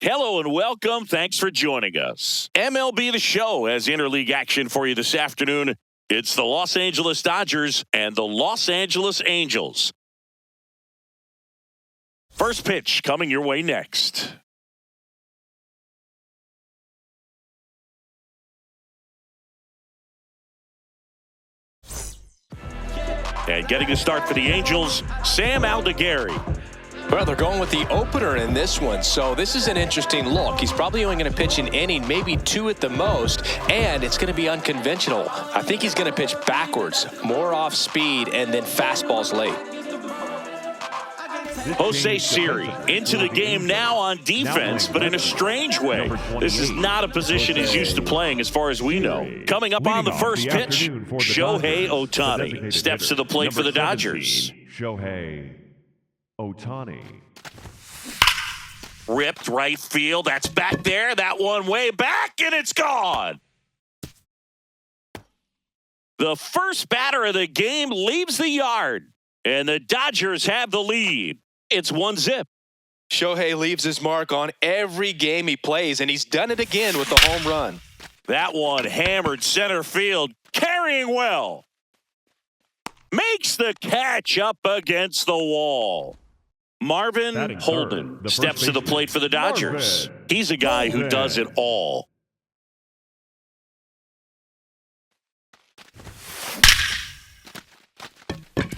Hello and welcome. Thanks for joining us. MLB The Show has interleague action for you this afternoon. It's the Los Angeles Dodgers and the Los Angeles Angels. First pitch coming your way next. And getting the start for the Angels, Sam Aldegheri. Well, they're going with the opener in this one, so this is an interesting look. He's probably only going to pitch an inning, maybe two at the most, and it's going to be unconventional. I think he's going to pitch backwards, more off speed, and then fastballs late. Jose Siri into the game now on defense, but in a strange way. This is not a position he's used to playing as far as we know. Coming up on the first pitch, Shohei Ohtani steps to the plate for the Dodgers. Shohei Ohtani. Ripped right field. That's back there. That one way back, and it's gone. The first batter of the game leaves the yard, and the Dodgers have the lead. It's 1-0. Shohei leaves his mark on every game he plays, and he's done it again with the home run. That one hammered center field, carrying well. Makes the catch up against the wall. Marvin Holden steps to the plate for the Dodgers. He's a guy who does it all.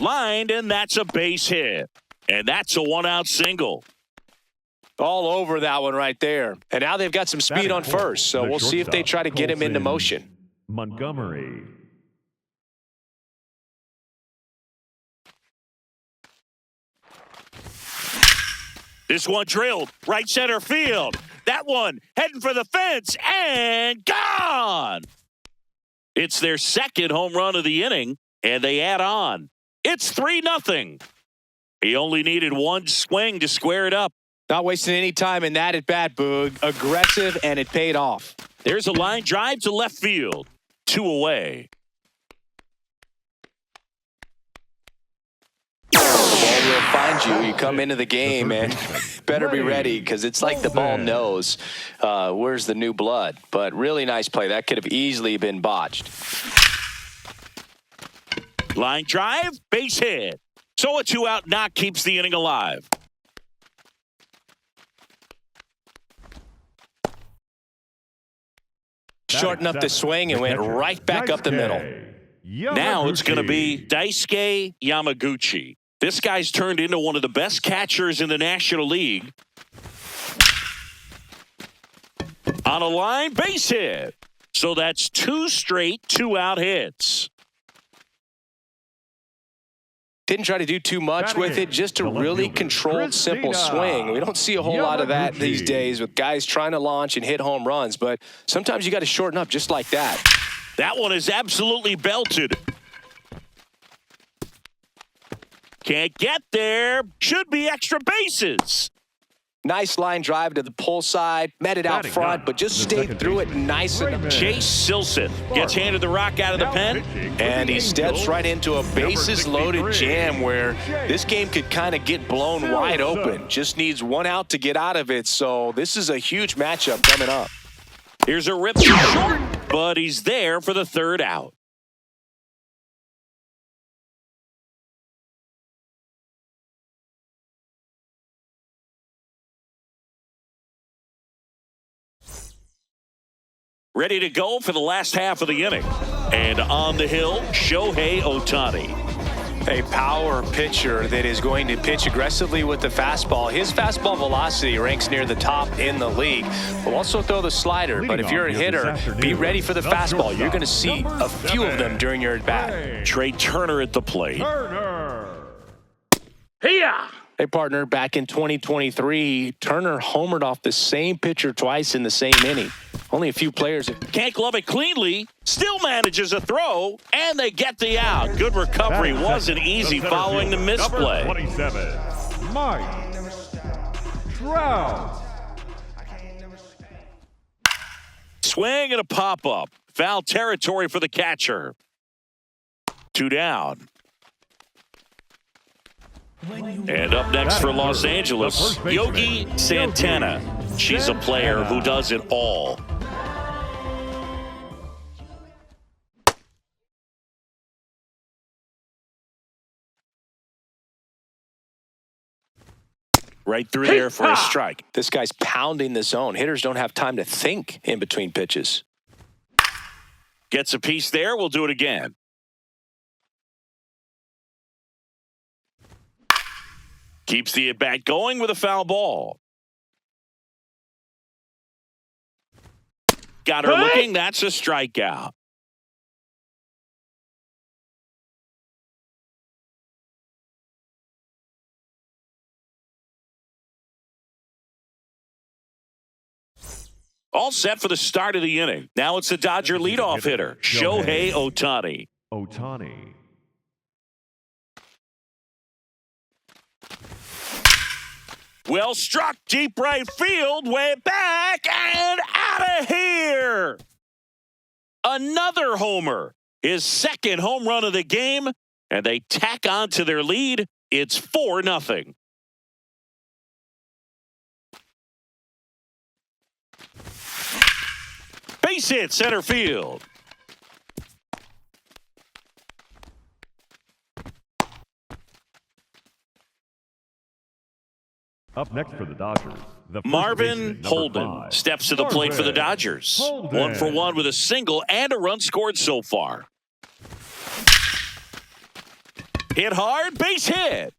Lined, and that's a base hit. And that's a one-out single. All over that one right there. And now they've got some speed on first, so we'll see if they try to get him into motion. Montgomery. This one drilled right center field. That one heading for the fence and gone. It's their second home run of the inning, and they add on. It's 3-0. He only needed one swing to square it up. Not wasting any time in that at bat, Boog. Aggressive, and it paid off. There's a line drive to left field. 2 away. Ball will find you. You come into the game and better be ready because it's like the ball knows where's the new blood. But really nice play. That could have easily been botched. Line drive, base hit. So a 2-out knock keeps the inning alive. Shortened up the swing and went right back up the middle. Now it's going to be Daisuke Yamaguchi. This guy's turned into one of the best catchers in the National League. On a line, base hit. So that's 2 straight 2-out hits. Didn't try to do too much with it, just a really controlled, simple swing. We don't see a whole lot of that these days with guys trying to launch and hit home runs, but sometimes you got to shorten up just like that. That one is absolutely belted. Can't get there. Should be extra bases. Nice line drive to the pull side, met it out front, but just stayed through it nice enough. Chase Silson gets handed the rock out of the pen. And he steps right into a bases-loaded jam where this game could kind of get blown wide open. Just needs one out to get out of it, so this is a huge matchup coming up. Here's a rip to short, but he's there for the 3rd out. Ready to go for the last half of the inning. And on the hill, Shohei Ohtani. A power pitcher that is going to pitch aggressively with the fastball. His fastball velocity ranks near the top in the league. We'll also throw the slider, but if you're a hitter, be ready for the fastball. You're going to see a few of them during your at-bat. Trey Turner at the plate. Hiya! Hey, partner, back in 2023, Turner homered off the same pitcher twice in the same inning. Only a few players. Can't glove it cleanly. Still manages a throw, and they get the out. Good recovery. Wasn't easy following the misplay. 27, Mike Trout. Swing and a pop-up. Foul territory for the catcher. 2 down. And up next for Los Angeles, Yogi Santana. She's a player who does it all. Right through there for a strike. This guy's pounding the zone. Hitters don't have time to think in between pitches. Gets a piece there. We'll do it again. Keeps the at-bat going with a foul ball. Got her looking. That's a strikeout. All set for the start of the inning. Now it's the Dodger leadoff hitter, Shohei Ohtani. Ohtani. Well struck, deep right field, way back and out of here. Another homer, his second home run of the game, and they tack on to their lead. It's 4-0. Base hit, center field. Up next for the Dodgers, the Marvin Holden steps to the plate for the Dodgers. 1-for-1 with a single and a run scored so far. Hit hard, base hit.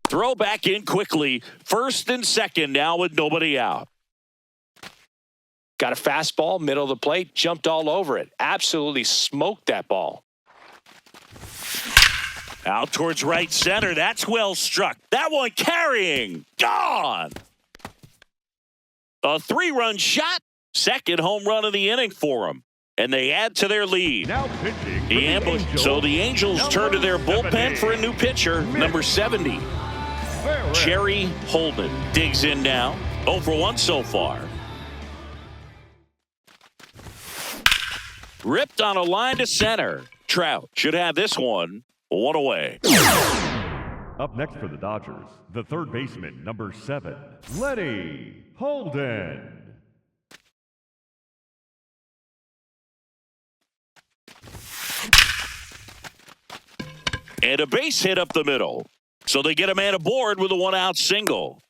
Throw back in quickly. First and second now with nobody out. Got a fastball, middle of the plate, jumped all over it. Absolutely smoked that ball. Out towards right center. That's well struck. That one carrying. Gone. A 3-run shot. Second home run of the inning for them. And they add to their lead. Now pitching The ambush. So the Angels turn to their bullpen for a new pitcher, number 70. Jerry Holden digs in now. 0-for-1 so far. Ripped on a line to center. Trout should have this one. One away. Up next for the Dodgers, the third baseman, number 7, Lenny Holden. And a base hit up the middle. So they get a man aboard with a 1-out single.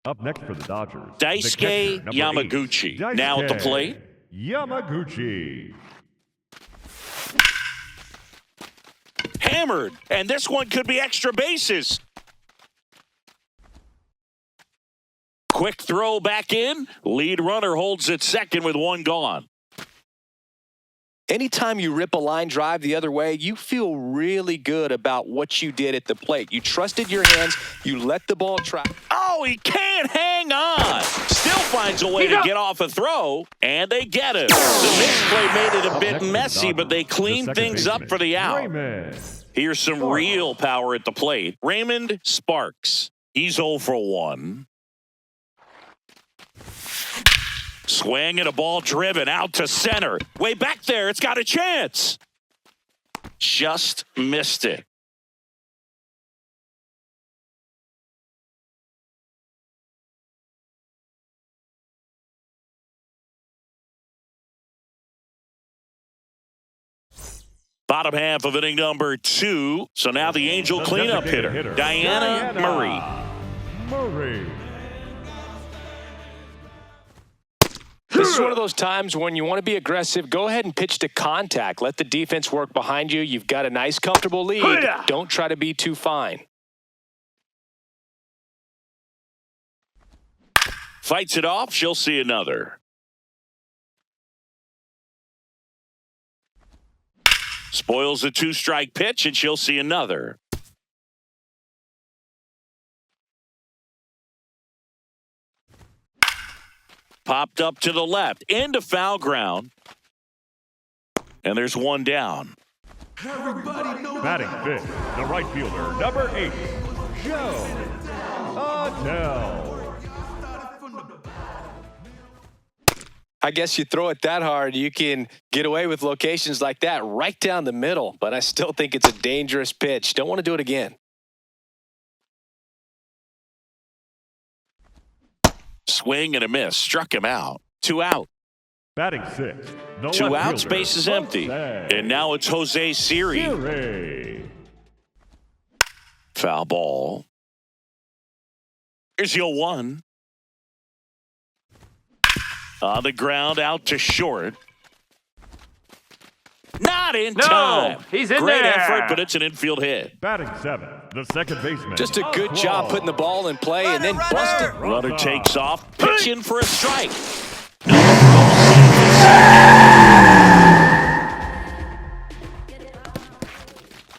Up next for the Dodgers, Daisuke Yamaguchi now at the plate. Yamaguchi. Hammered, and this one could be extra bases. Quick throw back in. Lead runner holds at second with one gone. Anytime you rip a line drive the other way, you feel really good about what you did at the plate. You trusted your hands. You let the ball track. Oh, he can't hang on. Still finds a way to get off a throw, and they get it. The misplay made it a bit messy, but they cleaned things up for the out. Here's some real power at the plate. Raymond Sparks. He's 0 for 1. Swing and a ball driven out to center. Way back there, it's got a chance. Just missed it. Bottom half of inning number 2. So now the Angel cleanup hitter, Diana Murray. This is one of those times when you want to be aggressive. Go ahead and pitch to contact. Let the defense work behind you. You've got a nice, comfortable lead. Don't try to be too fine. Fights it off. She'll see another. Spoils a 2-strike pitch, and she'll see another. Popped up to the left, into foul ground. And there's one down. Batting fifth, the right fielder, number 8, Joe Adele. I guess you throw it that hard, you can get away with locations like that right down the middle. But I still think it's a dangerous pitch. Don't want to do it again. Swing and a miss. Struck him out. 2 out. Batting sixth. The 2 left out. fielder, Space is empty. And now it's Jose Siri. Siri. Foul ball. Here's your 1. On the ground, out to short. Not in time. He's in Great there. effort, but it's an infield hit. Batting seventh. The second baseman. Just a good job putting the ball in play and then busted. Runner takes off. Pitch in for a strike.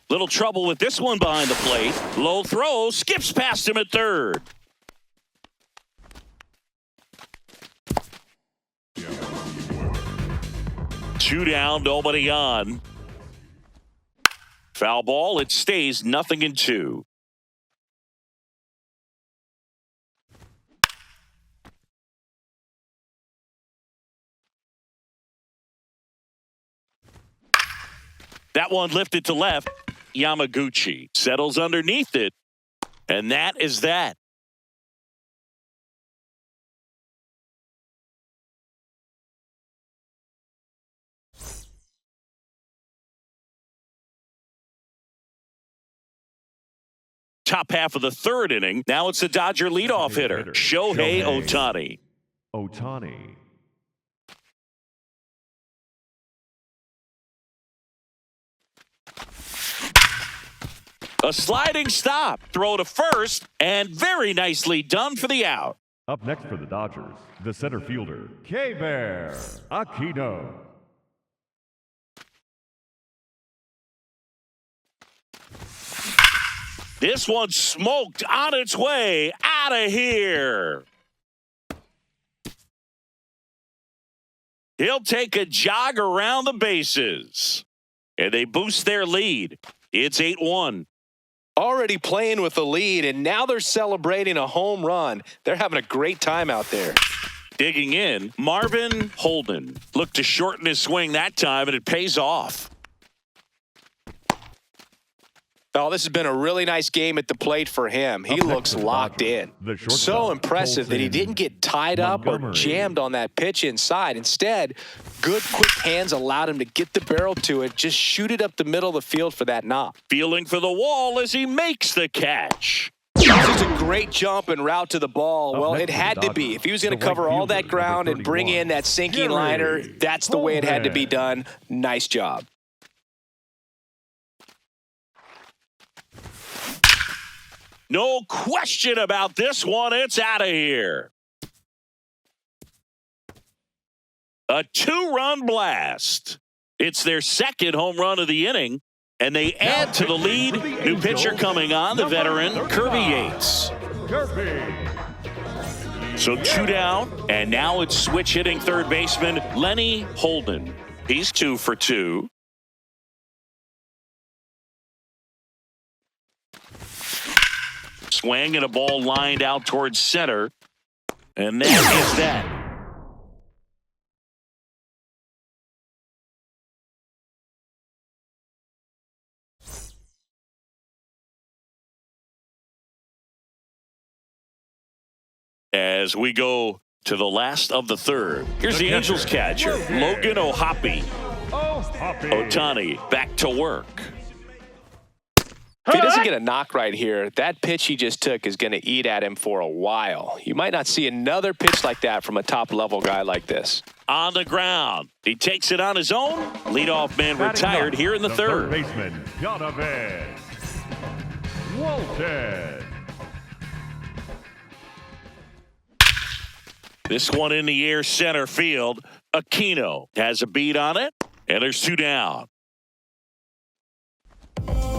Little trouble with this one behind the plate. Low throw. Skips past him at third. Two down, nobody on. Foul ball, it stays 0-2. That one lifted to left. Yamaguchi settles underneath it, and that is that. Top half of the third inning. Now it's the Dodger leadoff hitter, Shohei Ohtani. Ohtani. A sliding stop. Throw to first, and very nicely done for the out. Up next for the Dodgers, the center fielder, K-Bear Aquino. This one smoked on its way out of here. He'll take a jog around the bases, and they boost their lead. It's 8-1. Already playing with the lead, and now they're celebrating a home run. They're having a great time out there. Digging in, Marvin Holden looked to shorten his swing that time, and it pays off. Oh, this has been a really nice game at the plate for him. He looks locked in. So impressive that he didn't get tied up or jammed on that pitch inside. Instead, good quick hands allowed him to get the barrel to it, just shoot it up the middle of the field for that knock. Feeling for the wall as he makes the catch. Just a great jump and route to the ball. Well, it had to be. If he was going to cover all that ground and bring in that sinking liner, that's the way it had to be done. Nice job. No question about this one. It's out of here. A 2-run blast. It's their second home run of the inning, and they add to the lead. New pitcher coming on, the veteran, Kirby Yates. So 2 down, and now it's switch hitting third baseman Lenny Holden. He's 2 for 2. Swing and a ball lined out towards center. And that is that. As we go to the last of the third. Here's the Angels catcher, Logan O'Hoppe. Ohtani back to work. If he doesn't get a knock right here, that pitch he just took is going to eat at him for a while. You might not see another pitch like that from a top-level guy like this. On the ground. He takes it on his own. Leadoff man retired here in the third. Baseman, Donovan Walton. This one in the air center field. Aquino has a beat on it, and there's 2 down.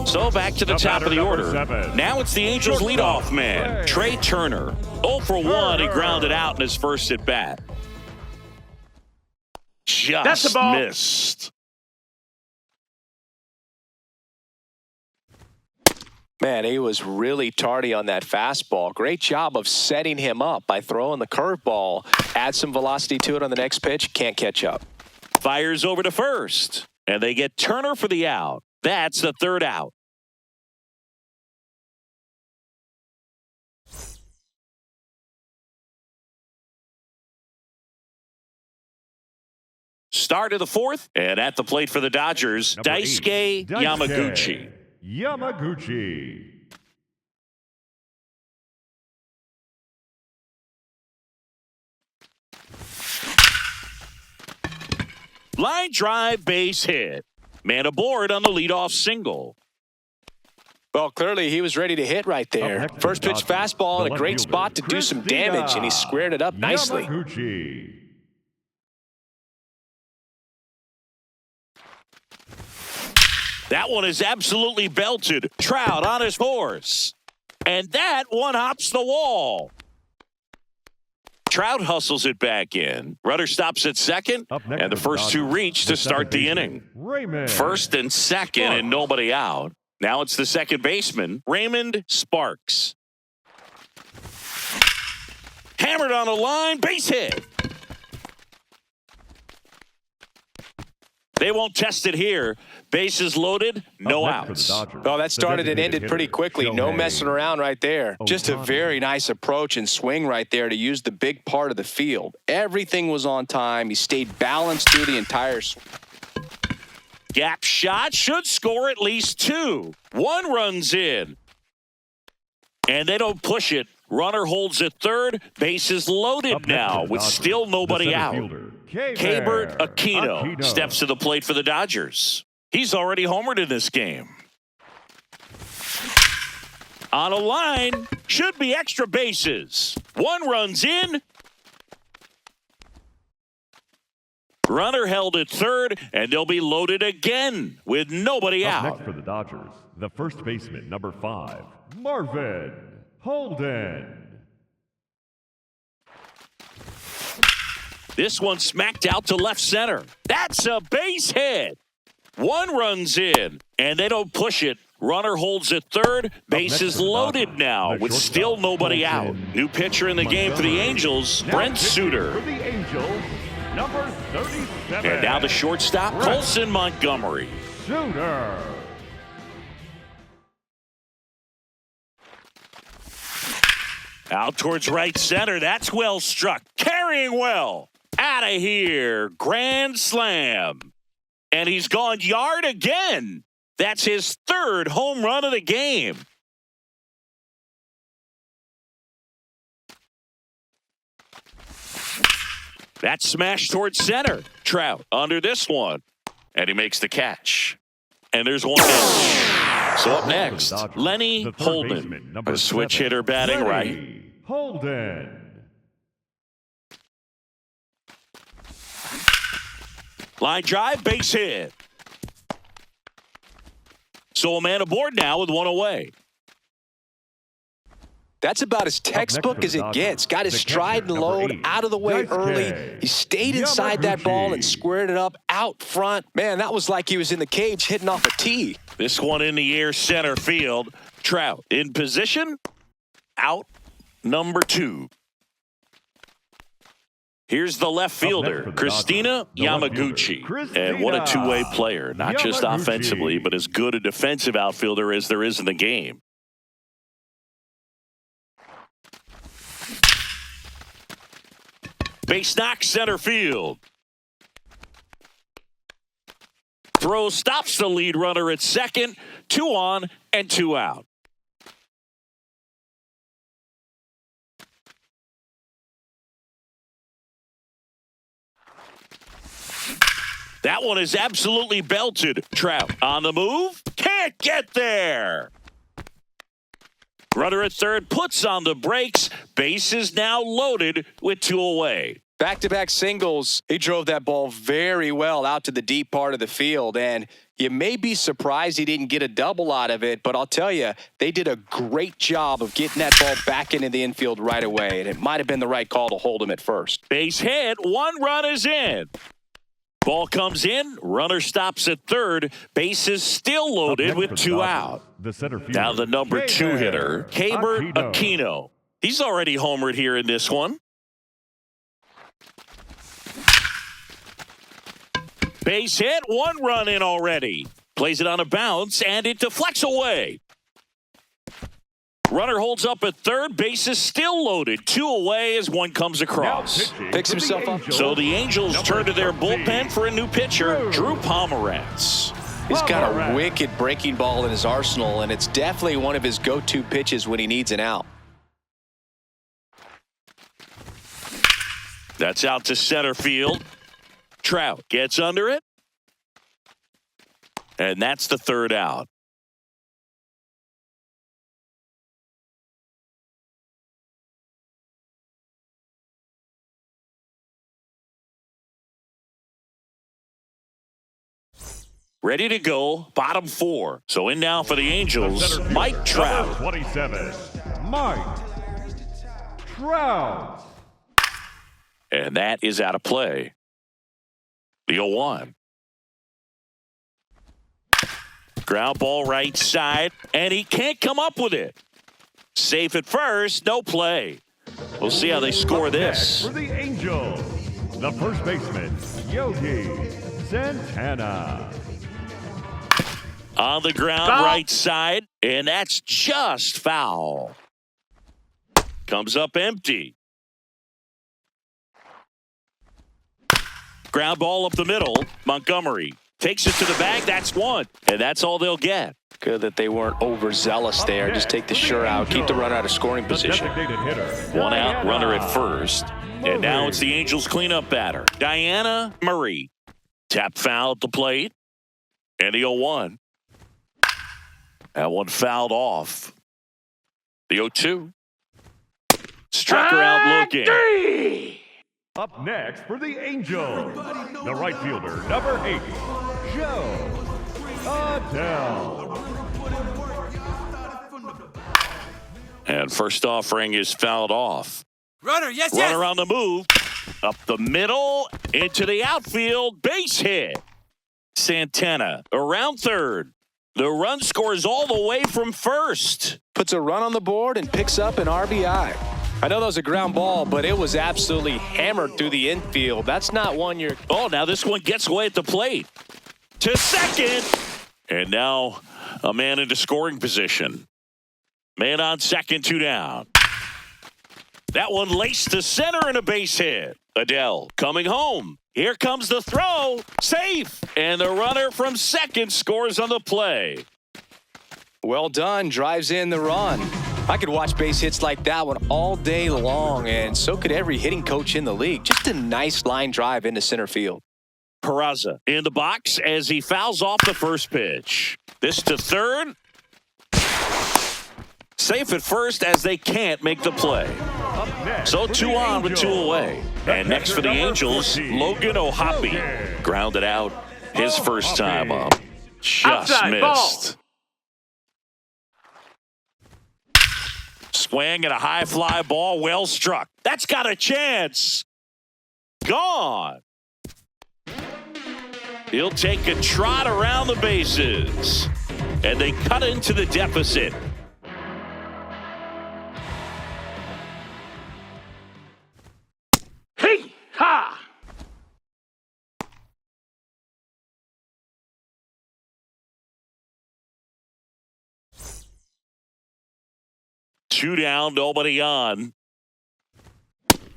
So back to the top of the order. Now it's the Angels leadoff man, Trey Turner. 0 for 1, he grounded out in his first at bat. Just missed. Man, he was really tardy on that fastball. Great job of setting him up by throwing the curveball. Add some velocity to it on the next pitch. Can't catch up. Fires over to first, and they get Turner for the out. That's the third out. Start of the fourth, and at the plate for the Dodgers, Daisuke Yamaguchi. Line drive, base hit. Man aboard on the leadoff single. Well, clearly he was ready to hit right there. First pitch fastball in a great spot to do some damage, and he squared it up nicely. That one is absolutely belted. Trout on his horse. And that one hops the wall. Trout hustles it back in. Runner stops at second, and the first two reach to start the inning. First and second, and nobody out. Now it's the second baseman, Raymond Sparks. Hammered on the line, base hit. They won't test it here. Bases loaded, no outs. Oh, that started and ended pretty quickly. No messing around right there. Just a very nice approach and swing right there to use the big part of the field. Everything was on time. He stayed balanced through the entire swing. Gap shot should score at least two. One runs in. And they don't push it. Runner holds at third. Bases loaded now with still nobody out. Keibert Aquino steps to the plate for the Dodgers. He's already homered in this game. On a line, should be extra bases. One runs in. Runner held at third, and they'll be loaded again with nobody out. Next for the Dodgers, the first baseman, number 5, Marvin Holden. This one smacked out to left center. That's a base hit. One runs in, and they don't push it. Runner holds at third. Bases loaded now with still nobody out. New pitcher in the game for the Angels, Brent Suter. For the Angels, number 37. And now the shortstop, Colson Montgomery. Suter. Out towards right center. That's well struck. Carrying well. Out of here. Grand slam. And he's gone yard again. That's his third home run of the game. That's smashed towards center. Trout under this one. And he makes the catch. And there's one out. So up next, Lenny Holden. A switch hitter batting right. Holden. Line drive, base hit. So a man aboard now with one away. That's about as textbook as it gets. Got his stride and load out of the way early. He stayed inside that ball and squared it up out front. Man, that was like he was in the cage hitting off a tee. This one in the air, center field. Trout in position. Out number 2. Here's the left fielder, Christina Yamaguchi. And what a two-way player, not just offensively, but as good a defensive outfielder as there is in the game. Base knock, center field. Throw stops the lead runner at second. 2 on and 2 out. That one is absolutely belted. Trout on the move. Can't get there. Runner at third puts on the brakes. Base is now loaded with 2 away. Back-to-back singles. He drove that ball very well out to the deep part of the field. And you may be surprised he didn't get a double out of it, but I'll tell you, they did a great job of getting that ball back into the infield right away. And it might have been the right call to hold him at first. Base hit. 1 run is in. Ball comes in. Runner stops at third. Bases still loaded with 2 out. the center fielder. Now the number 2 hitter, Kaber Aquino. Aquino. He's already homered here in this one. Base hit, 1 run in already. Plays it on a bounce, and it deflects away. Runner holds up at third. Base is still loaded. 2 away as 1 comes across. Picks himself up. So the Angels turn to their bullpen for a new pitcher, Drew Pomeranz. He's got a wicked breaking ball in his arsenal, and it's definitely one of his go-to pitches when he needs an out. That's out to center field. Trout gets under it. And that's the 3rd out. Ready to go, bottom 4. So in now for the Angels, Mike Trout. 27, Mike Trout. And that is out of play. The 0-1. Ground ball right side, and he can't come up with it. Safe at first, no play. We'll see how they score this. For the Angels, the first baseman, Yogi Santana. On the ground, right side, and that's just foul. Comes up empty. Ground ball up the middle. Montgomery takes it to the bag. That's 1, and that's all they'll get. Good that they weren't overzealous there. Just take the sure out. Keep the runner out of scoring position. 1 out, runner at first. And now it's the Angels cleanup batter, Diana Murray. Tap foul at the plate. And the 0-1. That one fouled off. The 0-2. Struck her out looking. Up next for the Angels, the right fielder, number 8, Joe Adele. And first offering is fouled off. Runner, yes. Runner on the move. Up the middle, into the outfield, base hit. Santana around third. The run scores all the way from first. Puts a run on the board and picks up an RBI. I know that was a ground ball, but it was absolutely hammered through the infield. That's not one you're... Oh, now this one gets away at the plate. To second. And now a man into scoring position. Man on second, 2 down. That one laced to center and a base hit. Adele coming home. Here comes the throw. Safe. And the runner from second scores on the play. Well done. Drives in the run. I could watch base hits like that one all day long, and so could every hitting coach in the league. Just a nice line drive into center field. Peraza in the box as he fouls off the first pitch. This to third. Safe at first as they can't make the play. So 2 on with 2 away. And next for the Angels, Logan O'Hoppe. Grounded out his first time up. Just missed. Swing and a high fly ball, well struck. That's got a chance. Gone. He'll take a trot around the bases. And they cut into the deficit. Hey, ha! Two down, nobody on.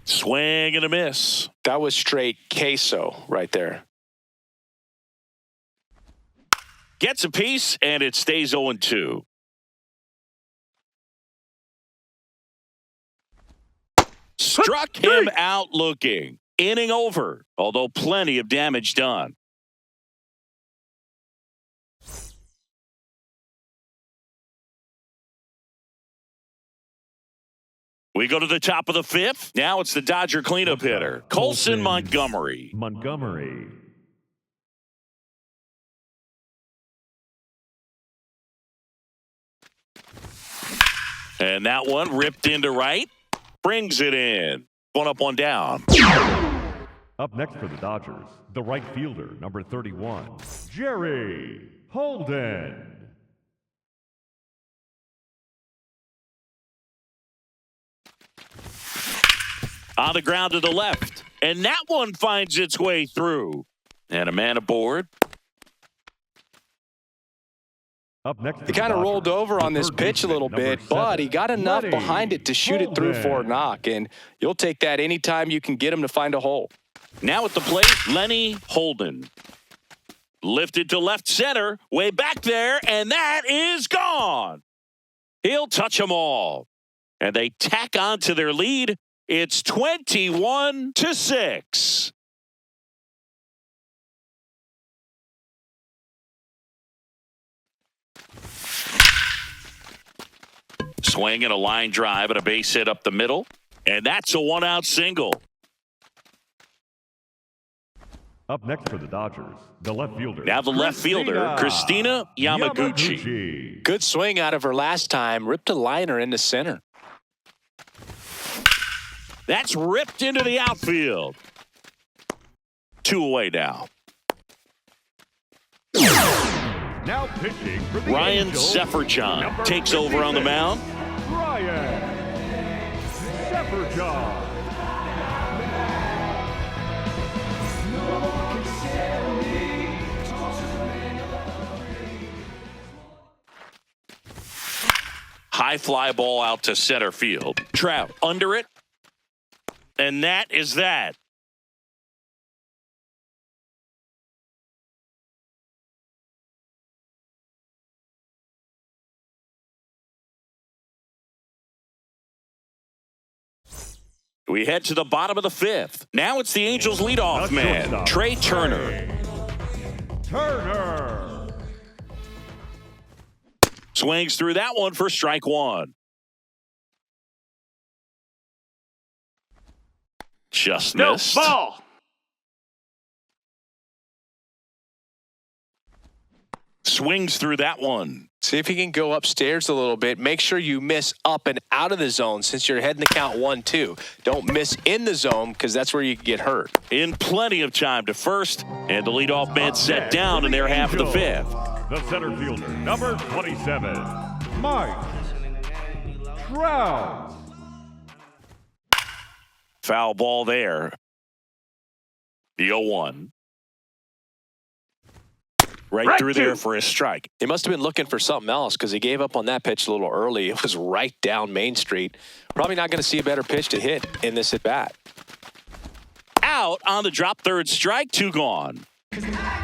Swing and a miss. That was straight queso right there. Gets a piece, and it stays 0-2. Struck him out looking. Inning over, although plenty of damage done. We go to the top of the 5th. Now it's the Dodger cleanup hitter, Colson Montgomery. And that one ripped into right. Brings it in. 1 up, 1 down. Up next for the Dodgers, the right fielder, number 31, Jerry Holden. On the ground to the left. And that one finds its way through. And a man aboard. Up next, He kind of rolled over on this pitch a little bit, but he got enough behind it to shoot it through for a knock. And you'll take that anytime you can get him to find a hole. Now at the plate, Lenny Holden. Lifted to left center, way back there, and that is gone. He'll touch them all. And they tack on to their lead. It's 21-6. Swing and a line drive and a base hit up the middle. And that's a one-out single. Up next for the Dodgers, the left fielder. Now the left fielder, Christina Yamaguchi. Good swing out of her last time. Ripped a liner into center. That's ripped into the outfield. 2 away now. Now pitching for the Ryan Angels, Sefferjohn takes over on the mound. Ryan Sefferjohn. High fly ball out to center field. Trout under it. And that is that. We head to the bottom of the 5th. Now it's the Angels leadoff man, Trey Turner. Turner. Swings through that one for strike 1. Just missed. Ball. Swings through that one. See if you can go upstairs a little bit. Make sure you miss up and out of the zone since you're heading the count 1-2. Don't miss in the zone because that's where you can get hurt. In plenty of time to first, and the leadoff man set down in their half of the 5th. The center fielder, number 27, Mike Trout. Foul ball there. The 0-1. Right through there for a strike. He must have been looking for something else because he gave up on that pitch a little early. It was right down Main Street. Probably not going to see a better pitch to hit in this at-bat. Out on the drop, third strike, 2 gone.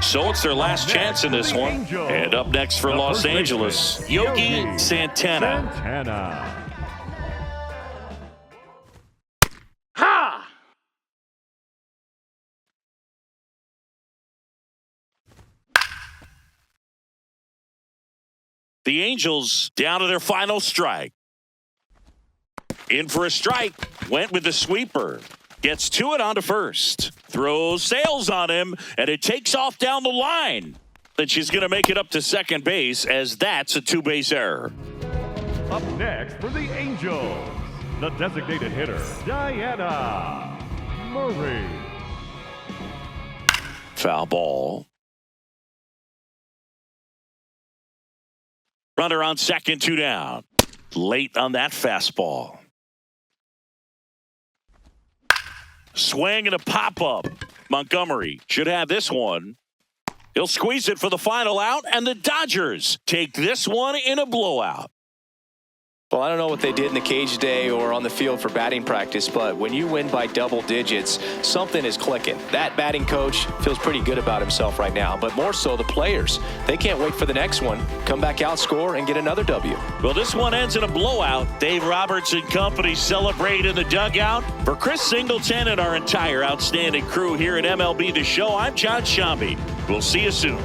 So it's their last chance in this one. And up next for Los Angeles, Yogi Santana. Ha! The Angels down to their final strike. In for a strike. Went with the sweeper. Gets to it onto first. Throws sails on him, and it takes off down the line. Then she's going to make it up to second base, as that's a 2-base error. Up next for the Angels, the designated hitter, Diana Murray. Foul ball. Runner on second, 2 down. Late on that fastball. Swing and a pop-up. Montgomery should have this one. He'll squeeze it for the final out, and the Dodgers take this one in a blowout. Well, I don't know what they did in the cage today or on the field for batting practice, but when you win by double digits, something is clicking. That batting coach feels pretty good about himself right now, but more so the players. They can't wait for the next one. Come back out, score, and get another W. Well, this one ends in a blowout. Dave Roberts and company celebrate in the dugout. For Chris Singleton and our entire outstanding crew here at MLB The Show, I'm John Shambi. We'll see you soon.